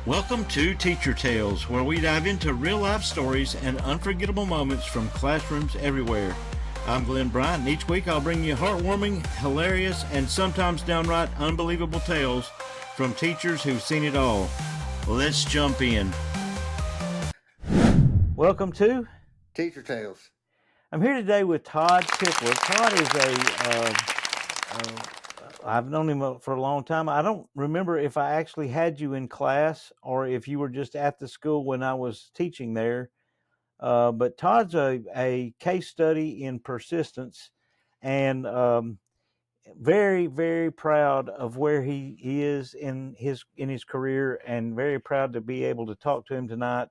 Welcome to Teacher Tales, where we dive into real life stories and unforgettable moments from classrooms everywhere. I'm Glenn Bryant, and each week I'll bring you heartwarming, hilarious, and sometimes downright unbelievable tales from teachers who've seen it all. Let's jump in. Welcome to Teacher Tales. I'm here today with Todd Tipler. Todd is I've known him for a long time. I don't remember if I actually had you in class or if you were just at the school when I was teaching there. But Todd's a case study in persistence, and very, very proud of where he is in his career, and very proud to be able to talk to him tonight.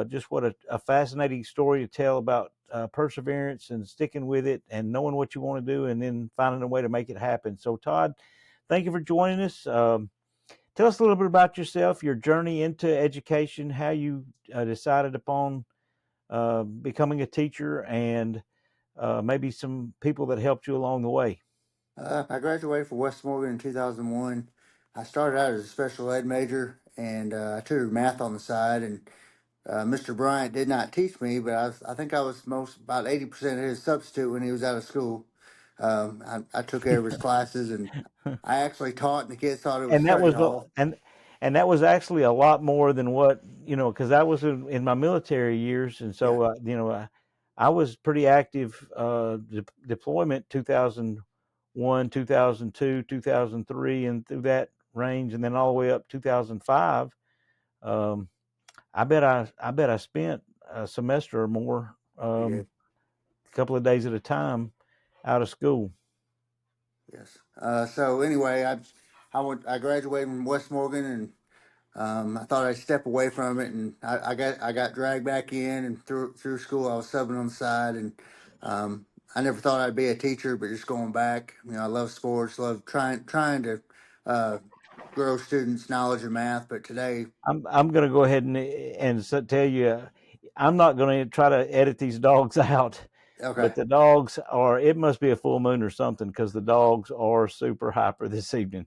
Just what a fascinating story to tell about perseverance and sticking with it and knowing what you want to do and then finding a way to make it happen. So, Todd, thank you for joining us. Tell us a little bit about yourself, your journey into education, how you decided upon becoming a teacher, and maybe some people that helped you along the way. I graduated from West Morgan in 2001. I started out as a special ed major, and I tutored math on the side. And Mr. Bryant did not teach me, but I think I was about 80% of his substitute when he was out of school. I took care of his classes, and I actually taught, and the kids thought it was and that study was hall. and that was actually a lot more than what because I was in my military years, and Yeah. so I was pretty active deployment 2001, 2002, 2003, and through that range, and then all the way up 2005. Um, I bet I spent a semester or more, Yeah. a couple of days at a time, out of school. Yes. So anyway, I graduated from West Morgan, and I thought I'd step away from it, and I got dragged back in, and through school I was subbing on the side, and I never thought I'd be a teacher, but just going back, I love sports, love trying to uh, grow students' knowledge of math. But today, I'm going to go ahead and tell you, I'm not going to try to edit these dogs out, okay, but the dogs are. It must be a full moon or something because the dogs are super hyper this evening.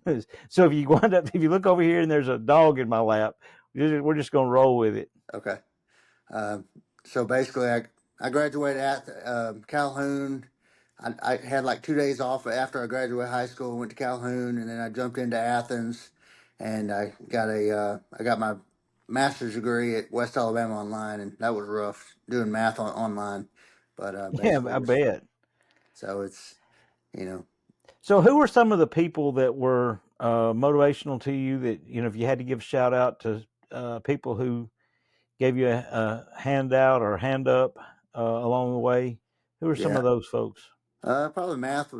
okay, So if you look over here and there's a dog in my lap, we're just going to roll with it. okay. Uh, so basically, I graduated at Calhoun. I had like 2 days off after I graduated high school. Went to Calhoun, and then I jumped into Athens, and I got my master's degree at West Alabama Online, and that was rough doing math online, but Yeah, basically it I was. bet. So it's you know So, who were some of the people that were motivational to you? That if you had to give a shout out to people who gave you a handout or hand up along the way, who are some yeah. of those folks? Probably math.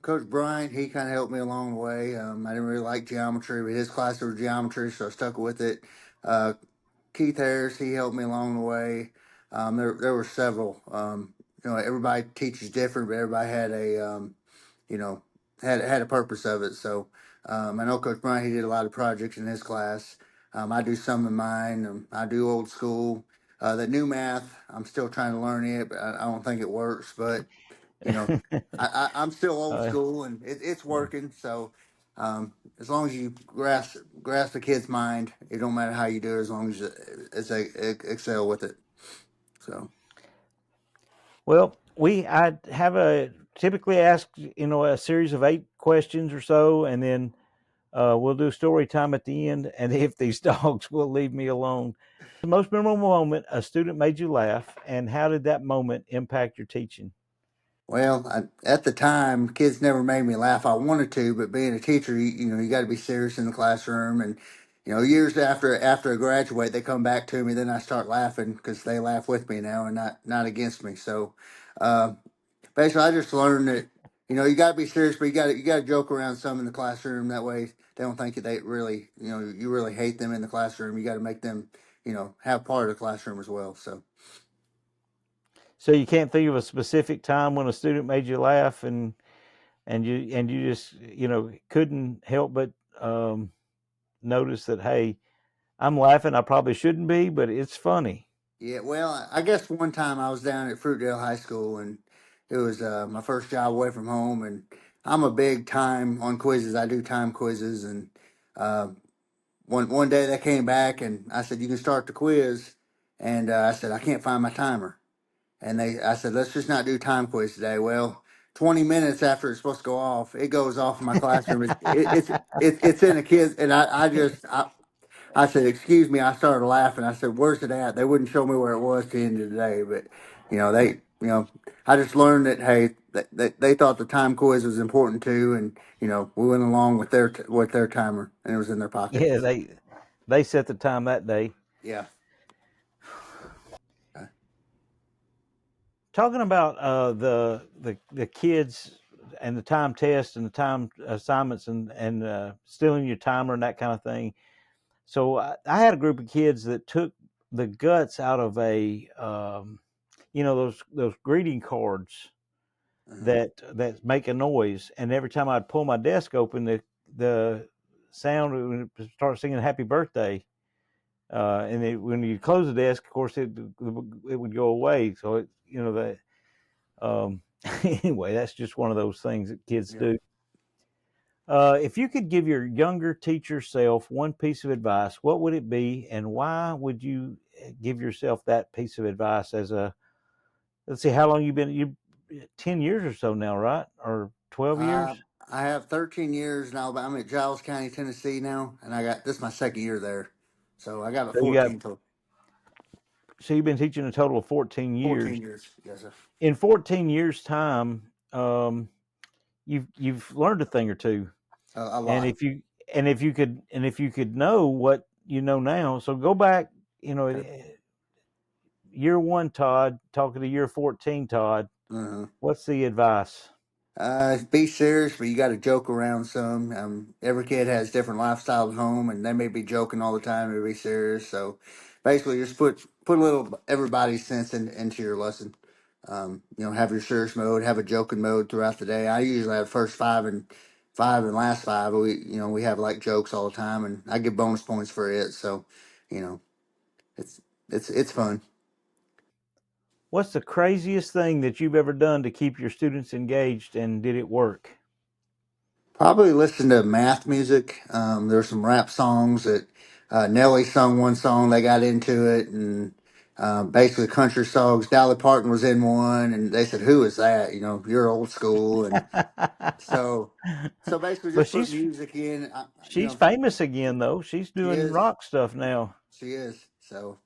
Coach Bryant, he kind of helped me along the way. I didn't really like geometry, but his class was geometry, so I stuck with it. Uh, Keith Harris, he helped me along the way. There were several. Everybody teaches different, but everybody had you know, had a purpose of it. So I know Coach Bryant, he did a lot of projects in his class. I do some in mine. I do old school. The new math, I'm still trying to learn it, but I don't think it works. But you know, I'm still old uh, school, and it's working. So as long as you grasp the kid's mind, it don't matter how you do it, as long as excel with it. So well, I have a typically ask a series of 8 questions or so, and then we'll do story time at the end. And if these dogs will leave me alone, the most memorable moment a student made you laugh, and how did that moment impact your teaching? well, at the time, kids never made me laugh. I wanted to, but being a teacher, you got to be serious in the classroom, and years after I graduate, they come back to me. Then I start laughing because they laugh with me now and not against me. So. Uh, Basically, I just learned that you got to be serious, but you got to joke around some in the classroom. That way, they don't think that they really you really hate them in the classroom. You got to make them have part of the classroom as well. So So you can't think of a specific time when a student made you laugh, and you just couldn't help but notice that, hey, I'm laughing. I probably shouldn't be, but it's funny. yeah, well, I guess one time I was down at Fruitdale High School, and it was my first job away from home, and I'm a big time on quizzes. I do time quizzes, and uh, one day they came back and I said, "You can start the quiz," and I said, "I can't find my timer." And I said, "Let's just not do time quiz today." Well, 20 minutes after it's supposed to go off, it goes off in my classroom. It's in a kid's, and I said, "Excuse me." I started laughing. I said, "Where's it at?" They wouldn't show me where it was to the end of the day, but I just learned that hey, they thought the time quiz was important too, and we went along with their timer, and it was in their pocket. Yeah, they set the time that day. Yeah. Talking about the kids and the time test and the time assignments and stealing your timer and that kind of thing. So I had a group of kids that took the guts out of those greeting cards Uh-huh. that make a noise, and every time I'd pull my desk open, the sound would start singing "Happy Birthday." When you close the desk, of course, it would go away. So that anyway, that's just one of those things that kids Yeah. do. If you could give your younger teacher self one piece of advice, what would it be, and why would you give yourself that piece of advice? Let's see, how long you been? You 10 years or so now, right? Or 12 years? Uh, I have 13 years now, but I'm at Giles County, Tennessee now, and I got this is my second year there, so I got a So you got 14 to so you've been teaching a total of 14 14 years. years. Yes, sir. In 14 years' time, you've learned a thing or two. A And lot. if you could know what you know now, so go back, you know, Okay. year one Todd talking to year 14 Todd. Uh-huh. What's the advice? Be serious, but you got to joke around some. Every kid has different lifestyle at home, and they may be joking all the time or be serious. So, basically, just put a little everybody's sense into your lesson. Have your serious mode, have a joking mode throughout the day. I usually have first five and last five. We have like jokes all the time, and I get bonus points for it. So, you know, it's it's fun. What's the craziest thing that you've ever done to keep your students engaged, and did it work? Probably listen to math music. There's some rap songs that Nelly sung one song. They got into it, and basically country songs. Dolly Parton was in one, and they said, "Who is that?" You're old school, and so basically But just put music in. she's famous again though. She's She doing is, rock stuff now. she is. So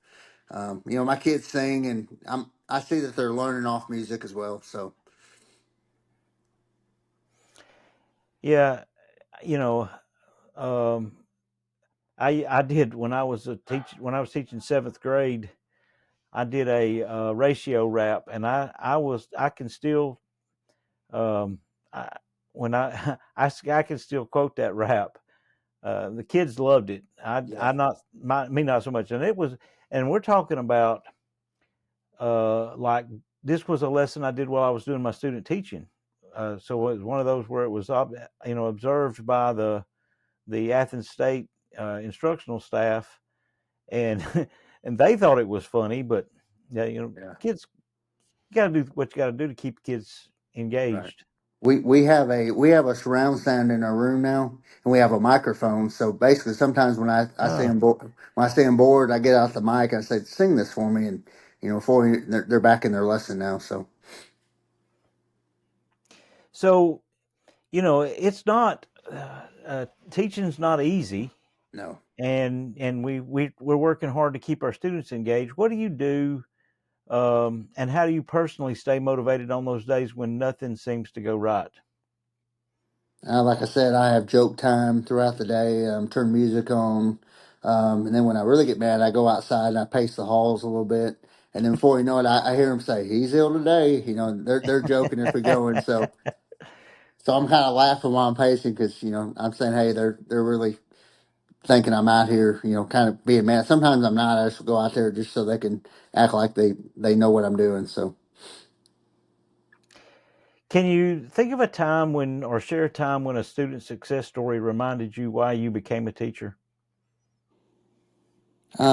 my kids sing, and I see that they're learning off music as well. So Yeah, you know, um, I did when I was teaching seventh grade. I did a ratio rap, and I can still um, I, when I, I can still quote that rap. The kids loved it. yeah, I not me not so much, and we're talking about like this was a lesson I did while I was doing my student teaching. So it was one of those where it was observed by the Athens State instructional staff, and and they thought it was funny, but yeah, yeah, kids, you got to do what you got to do to keep kids right. engaged. We have a surround sound in our room now, and we have a microphone. So basically, sometimes when I see Oh, them when I see them bored, I get out the mic and I say, "Sing this for me," and they're back in their lesson now. So so it's not teaching's not easy, no. and we're working hard to keep our students engaged. What do you do, and how do you personally stay motivated on those days when nothing seems to go right? Like I said, I have joke time throughout the day. Turn music on, and then when I really get mad, I go outside and I pace the halls a little bit. And then before you know it, I hear them say, "He's ill today." They're joking as we go, and so I'm kind of laughing while I'm pacing because I'm saying, "Hey, they're really thinking I'm out here, kind of being mad." Sometimes I'm not. I just go out there just so they can act like they know what I'm doing. So Can you think of a time when, or share a time when a student success story reminded you why you became a teacher?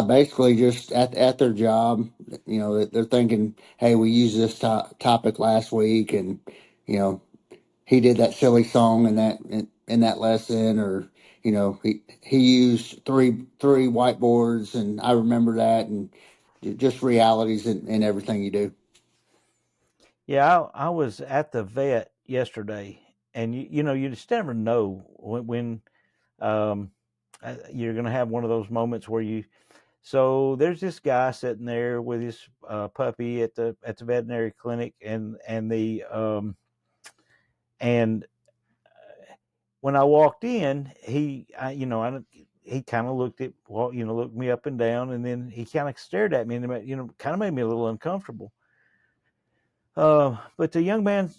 basically, just at their job, they're thinking, "Hey, we used this topic last week, and you know he did that silly song in that lesson," or he used three whiteboards, and I remember that, and just realities in everything you do. Yeah, I was at the vet yesterday, and you just never know when um, you're going to have one of those moments where you. So there's this guy sitting there with his puppy at the veterinary clinic, and when I walked in, he kind of looked at well, looked me up and down, and then he kind of stared at me, and kind of made me a little uncomfortable. But the young man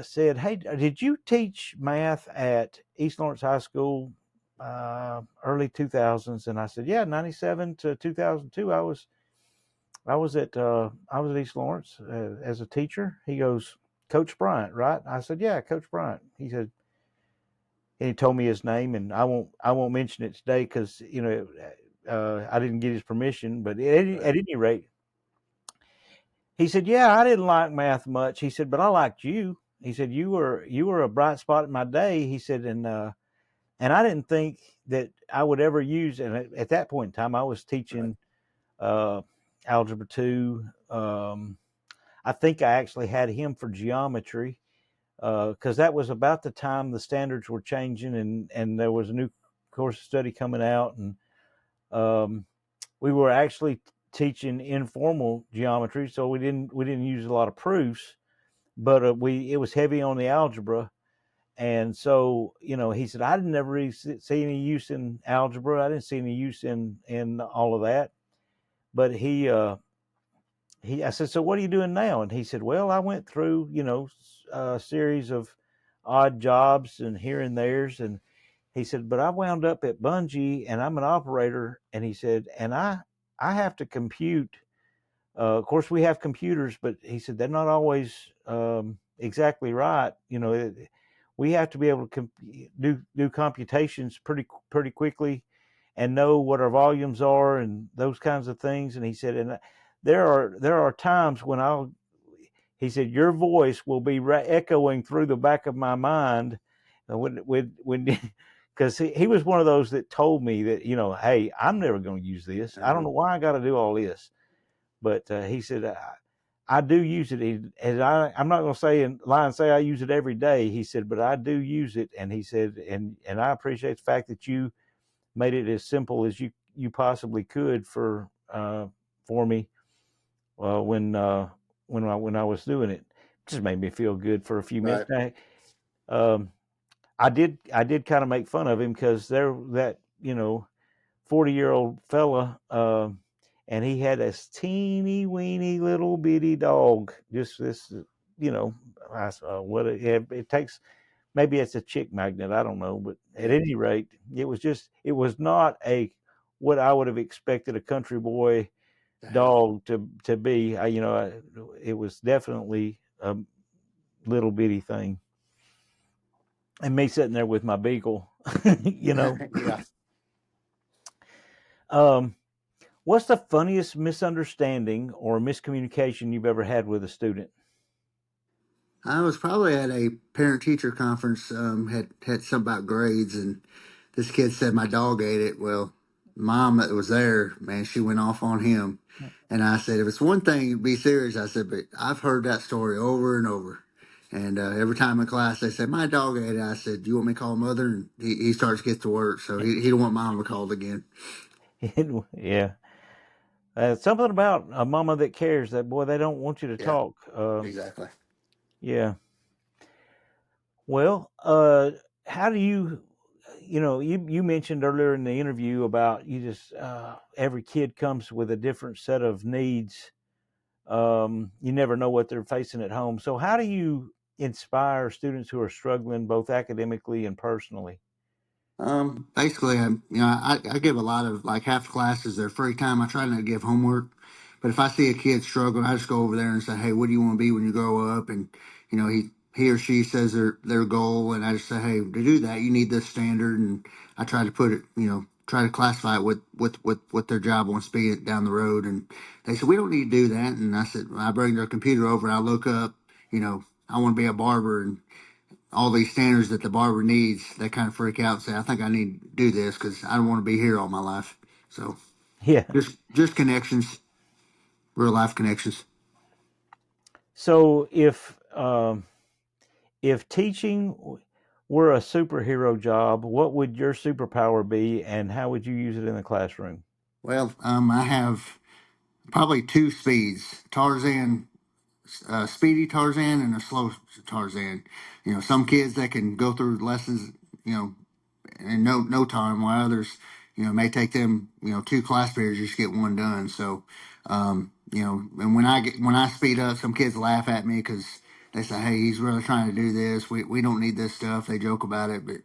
said, "Hey, did you teach math at East Lawrence High School early 2000s?" And I said, "Yeah, 97 to 2002. I was at East Lawrence as a teacher." He goes, "Coach Bryant, right?" I said, "Yeah, Coach Bryant." He said, and he told me his name, and I won't mention it today because I didn't get his permission. But Right. at any rate, he said, "Yeah, I didn't like math much." He said, "But I liked you." He said, "You were a bright spot in my day." He said, and I didn't think that I would ever use. And at that point in time, I was Right. teaching uh, algebra two. I think I actually had him for geometry because that was about the time the standards were changing, and there was a new course of study coming out, and um, we were actually teaching informal geometry, so we didn't use a lot of proofs, but we it was heavy on the algebra. And so, he said, I didn't never really see any use in algebra. I didn't see any use in all of that. But I said, so what are you doing now? And he said, well, I went through, a series of odd jobs and here and there's, and he said, but I wound up at Bungie and I'm an operator. And he said, and I have to compute. Of course, we have computers, but he said they're not always exactly right. We have to be able to do computations pretty quickly, and know what our volumes are and those kinds of things. And he said, and there are times when he said, your voice will be echoing through the back of my mind when because he was one of those that told me that hey, I'm never going to use this. I don't Uh-huh. know why I got to do all this, but he said, I do use it. And I'm not going to lie and say I use it every day. He said, but I do use it. And he said, and I appreciate the fact that you made it as simple as you possibly could for me when I was doing it. Just made me feel good for a few minutes. Right. Now, um, I did kind of make fun of him because there that 40-year-old fella, and he had this teeny weeny little bitty dog. Just this, you know, it takes. Maybe it's a chick magnet. I don't know, but at Yeah. any rate, it was not a what I would have expected a country boy To have. dog to be. It was definitely a little bitty thing, and me sitting there with my beagle, you know. Yeah. Um, What's the funniest misunderstanding or miscommunication you've ever had with a student? I was probably at a parent teacher conference, had something about grades, and this kid said my dog ate it. Well, mom that was there, man, she went off on him. And I said, if it's one thing, be serious. I said, but I've heard that story over and over. And every time in class they said, my dog ate it. I said, do you want me to call mother? And he starts to get to work. So he don't want mom to call again. Yeah, something about a mama that cares. That boy, they don't want you to Yeah, talk. exactly. Yeah. Well, how do you? You mentioned earlier in the interview about you just every kid comes with a different set of needs. You never know what they're facing at home. So, how do you inspire students who are struggling both academically and personally? Basically, I give a lot of like half classes their free time. I try not to give homework, but if I see a kid struggling, I just go over there and say, "Hey, what do you want to be when you grow up?" And he or she says their goal, and I just say, "Hey, to do that, you need this standard." And I try to put it, try to classify it with what their job wants to be down the road. And they said we don't need to do that. And I said I bring their computer over, and I look up, I want to be a barber, and all these standards that the barber needs, they kind of freak out and say, I think I need to do this because I don't want to be here all my life. So Yeah. just connections, real life connections. So if teaching were a superhero job, what would your superpower be, and how would you use it in the classroom? Well, I have probably two speeds: Tarzan, speedy Tarzan, and a slow Tarzan. Some kids that can go through lessons, you know, in no time, while others, may take them, two class periods just to get one done. So, and when I speed up, some kids laugh at me because they say, "Hey, he's really trying to do this. We don't need this stuff." They joke about it, but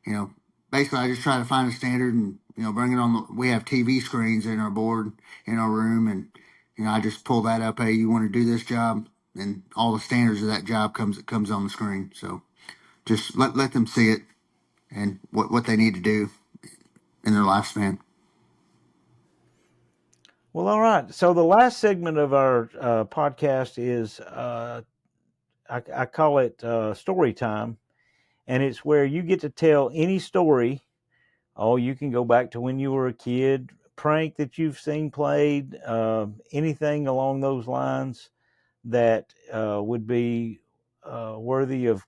you know, basically, I just try to find a standard and bring it on. We have TV screens in our board in our room, and I just pull that up. Hey, you want to do this job? And all the standards of that job comes on the screen. So just let them see it and what they need to do in their lifespan. Well, all right. So the last segment of our podcast is I call it story time, and it's where you get to tell any story. Oh, you can go back to when you were a kid, prank that you've seen played, anything along those lines that would be worthy of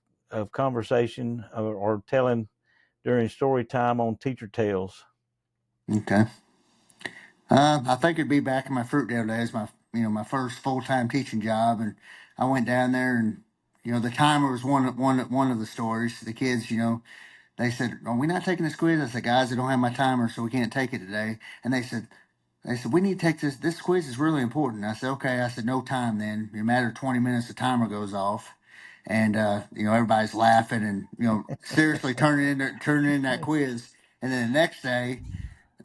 conversation or telling during story time on Teacher Tales. Okay. I think it'd be back in my Fruitdale days, my first full time teaching job, and I went down there, and the timer was one of the stories. The kids, they said, "Are we not taking this quiz?" I said, "Guys, I don't have my timer, so we can't take it today." And they said, "We need to take this. This quiz is really important." I said, "Okay." I said, "No time then. In a matter of 20 minutes, the timer goes off." And everybody's laughing and seriously turning in that quiz. And then the next day,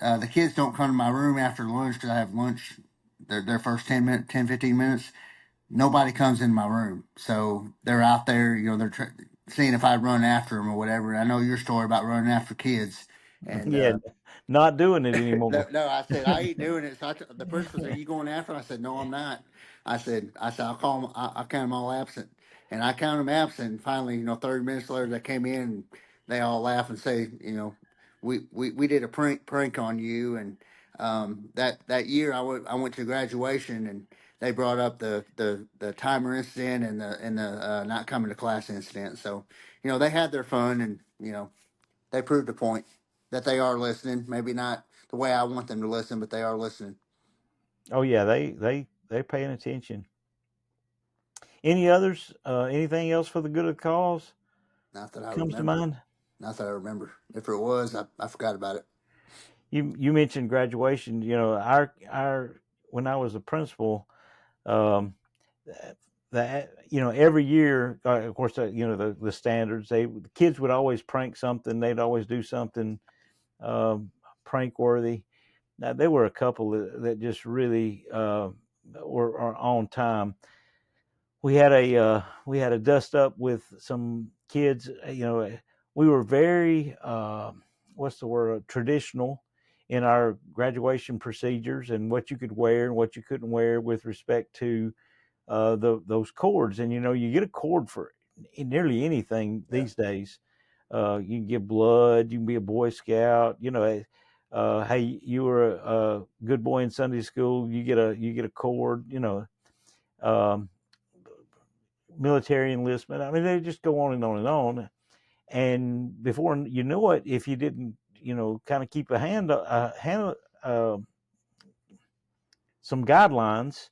the kids don't come to my room after lunch because I have lunch. Their first 15 minutes. Nobody comes in my room, so they're out there. Seeing if I run after them or whatever. And I know your story about running after kids, and Yeah, not doing it no, anymore. no, I said I ain't doing it. So the principal said, "You going after him?" I said, "No, I'm not." I said, I'll call them. I'll count them all absent, and I counted them absent. And finally, 30 minutes later, they came in and they all laugh and say, we did a prank on you. And that year, I went to graduation, and they brought up the timer incident and the not coming to class incident. So they had their fun, and they proved a point that they are listening. Maybe not the way I want them to listen, but they are listening. Oh yeah, they're paying attention. Any others? Anything else for the good of the cause Not that I comes to remember. mind? Not that I remember. If it was, I forgot about it. You mentioned graduation. Our when I was a principal, um, that every year, of course, the standards. The kids would always prank something. They'd always do something prank worthy. Now there were a couple that just really were on time. We had a dust up with some kids. We were very what's the word, traditional in our graduation procedures and what you could wear and what you couldn't wear with respect to those cords. And you get a cord for nearly anything Yeah. these days. You can give blood. You can be a Boy Scout. Hey, you were a good boy in Sunday school. You get a cord. Um, Military enlistment. I mean, they just go on and on and on. And before you know it, if you didn't, kind of keep uh, some guidelines,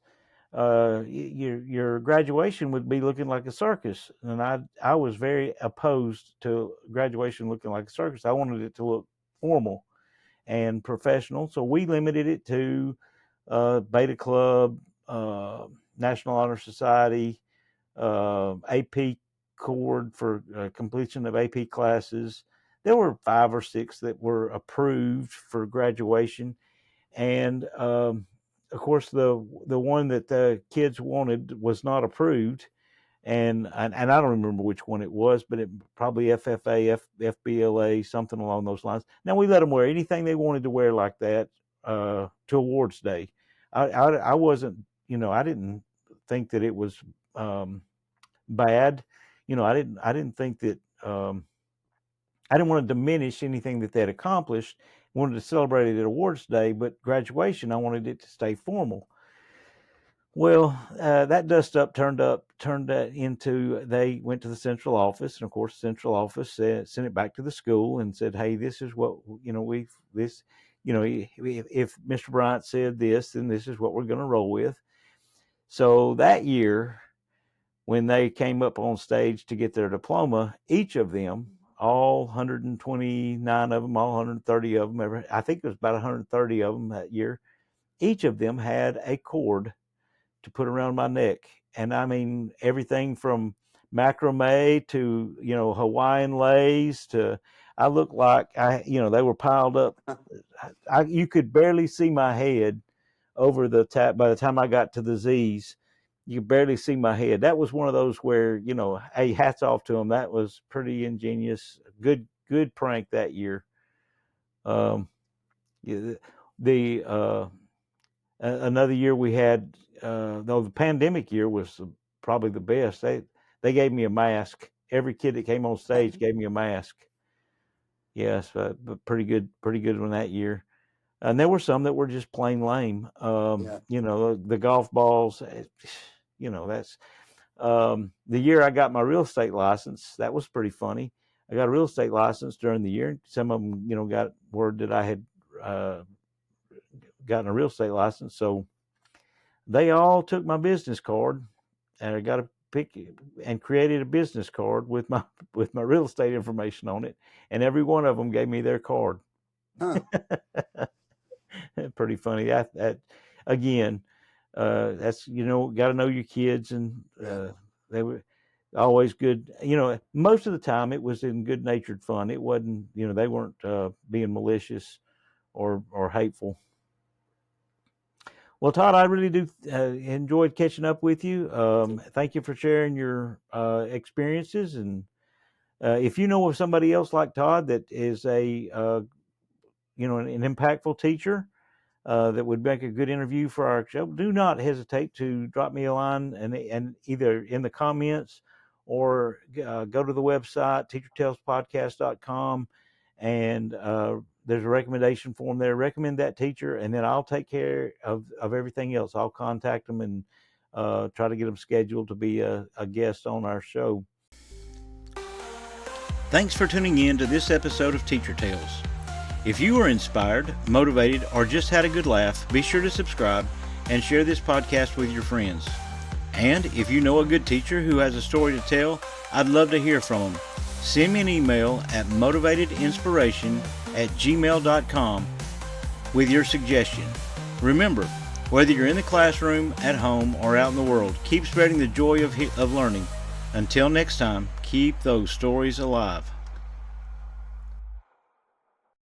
your graduation would be looking like a circus. And I was very opposed to graduation looking like a circus. I wanted it to look formal and professional. So we limited it to Beta Club, National Honor Society, AP cord for completion of AP classes. There were 5 or 6 that were approved for graduation, and of course the one that the kids wanted was not approved. And I don't remember which one it was, but it probably FFA, FBLA, something along those lines. Now we let them wear anything they wanted to wear like that to awards day. I wasn't, I didn't think that it was um, bad. I didn't think that I didn't want to diminish anything that they'd accomplished. I wanted to celebrate it at awards day, but graduation, I wanted it to stay formal. Well, that dust up turned that into, they went to the central office, and of course the central office sent it back to the school and said, hey, this is what, if Mr. Bryant said this, then this is what we're going to roll with. So that year, when they came up on stage to get their diploma, each of them, all 129 of them, all 130 of them, I think it was about 130 of them that year, each of them had a cord to put around my neck. And I mean, everything from macrame to, Hawaiian lace to, I looked like they were piled up. You could barely see my head over the tap. By the time I got to the Z's, you could barely see my head. That was one of those where, hey, hats off to them. That was pretty ingenious. Good prank that year. Yeah, another year we had, though the pandemic year was probably the best. They gave me a mask. Every kid that came on stage gave me a mask. Yes, but pretty good one that year. And there were some that were just plain lame. Yeah. The golf balls. That's the year I got my real estate license. That was pretty funny. I got a real estate license during the year. Some of them, got word that I had gotten a real estate license. So they all took my business card, and I got to pick and created a business card with my real estate information on it, and every one of them gave me their card. Huh. Pretty funny. That again, that's got to know your kids, and Yeah. they were always good. Most of the time it was in good natured fun. It wasn't, they weren't being malicious or hateful. Well, Todd, I really do enjoyed catching up with you. Thank you for sharing your experiences. And if you know of somebody else like Todd that is an impactful teacher that would make a good interview for our show, do not hesitate to drop me a line and either in the comments or go to the website, teachertalespodcast.com, and there's a recommendation form there. Recommend that teacher, and then I'll take care of everything else. I'll contact them and try to get them scheduled to be a guest on our show. Thanks for tuning in to this episode of Teacher Tales. If you were inspired, motivated, or just had a good laugh, be sure to subscribe and share this podcast with your friends. And if you know a good teacher who has a story to tell, I'd love to hear from them. Send me an email at motivatedinspiration@gmail.com with your suggestion. Remember, whether you're in the classroom, at home, or out in the world, keep spreading the joy of learning. Until next time, keep those stories alive.